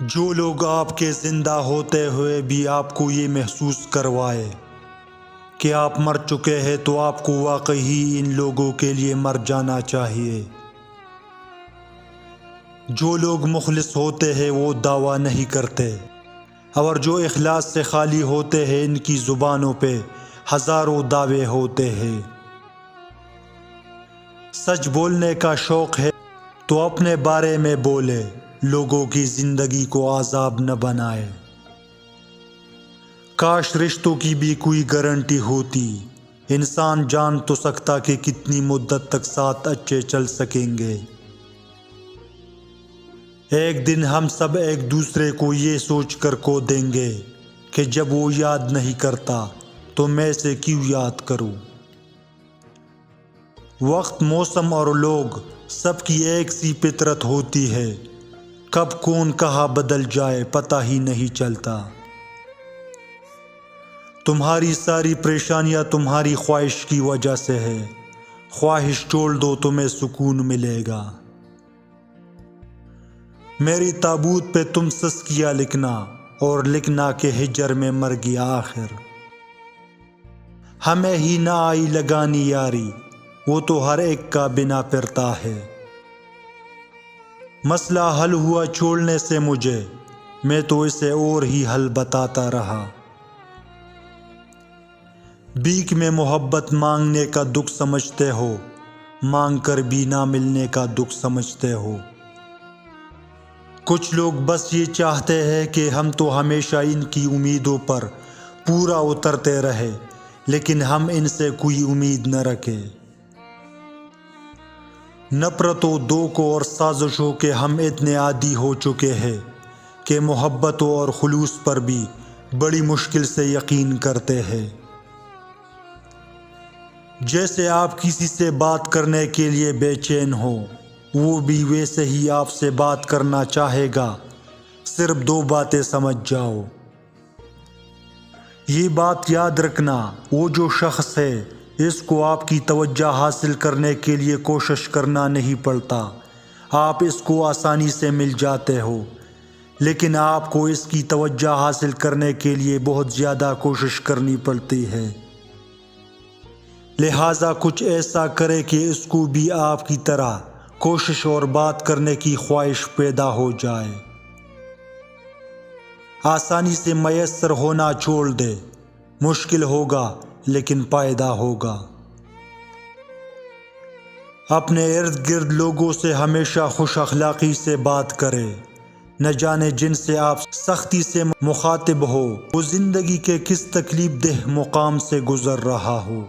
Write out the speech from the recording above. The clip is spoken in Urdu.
جو لوگ آپ کے زندہ ہوتے ہوئے بھی آپ کو یہ محسوس کروائے کہ آپ مر چکے ہیں تو آپ کو واقعی ان لوگوں کے لیے مر جانا چاہیے۔ جو لوگ مخلص ہوتے ہیں وہ دعویٰ نہیں کرتے، اور جو اخلاص سے خالی ہوتے ہیں ان کی زبانوں پہ ہزاروں دعوے ہوتے ہیں۔ سچ بولنے کا شوق ہے تو اپنے بارے میں بولے، لوگوں کی زندگی کو عذاب نہ بنائے۔ کاش رشتوں کی بھی کوئی گارنٹی ہوتی، انسان جان تو سکتا کہ کتنی مدت تک ساتھ اچھے چل سکیں گے۔ ایک دن ہم سب ایک دوسرے کو یہ سوچ کر کھو دیں گے کہ جب وہ یاد نہیں کرتا تو میں سے کیوں یاد کروں۔ وقت، موسم اور لوگ سب کی ایک سی فطرت ہوتی ہے، کب کون کہاں بدل جائے پتہ ہی نہیں چلتا۔ تمہاری ساری پریشانیاں تمہاری خواہش کی وجہ سے ہے، خواہش چھوڑ دو تمہیں سکون ملے گا۔ میری تابوت پہ تم سسکیاں لکھنا اور لکھنا کہ ہجر میں مر گیا آخر۔ ہمیں ہی نہ آئی لگانی یاری، وہ تو ہر ایک کا بنا پھرتا ہے۔ مسئلہ حل ہوا چھوڑنے سے مجھے، میں تو اسے اور ہی حل بتاتا رہا۔ بھیک میں محبت مانگنے کا دکھ سمجھتے ہو، مانگ کر بھی نہ ملنے کا دکھ سمجھتے ہو۔ کچھ لوگ بس یہ چاہتے ہیں کہ ہم تو ہمیشہ ان کی امیدوں پر پورا اترتے رہے، لیکن ہم ان سے کوئی امید نہ رکھیں۔ نفرتوں، دھوکوں اور سازشوں کے ہم اتنے عادی ہو چکے ہیں کہ محبتوں اور خلوص پر بھی بڑی مشکل سے یقین کرتے ہیں۔ جیسے آپ کسی سے بات کرنے کے لیے بے چین ہو، وہ بھی ویسے ہی آپ سے بات کرنا چاہے گا، صرف دو باتیں سمجھ جاؤ۔ یہ بات یاد رکھنا، وہ جو شخص ہے اس کو آپ کی توجہ حاصل کرنے کے لیے کوشش کرنا نہیں پڑتا، آپ اس کو آسانی سے مل جاتے ہو، لیکن آپ کو اس کی توجہ حاصل کرنے کے لیے بہت زیادہ کوشش کرنی پڑتی ہے۔ لہٰذا کچھ ایسا کرے کہ اس کو بھی آپ کی طرح کوشش اور بات کرنے کی خواہش پیدا ہو جائے۔ آسانی سے میسر ہونا چھوڑ دے، مشکل ہوگا لیکن پائیدہ ہوگا۔ اپنے ارد گرد لوگوں سے ہمیشہ خوش اخلاقی سے بات کرے، نہ جانے جن سے آپ سختی سے مخاطب ہو وہ زندگی کے کس تکلیف دہ مقام سے گزر رہا ہو۔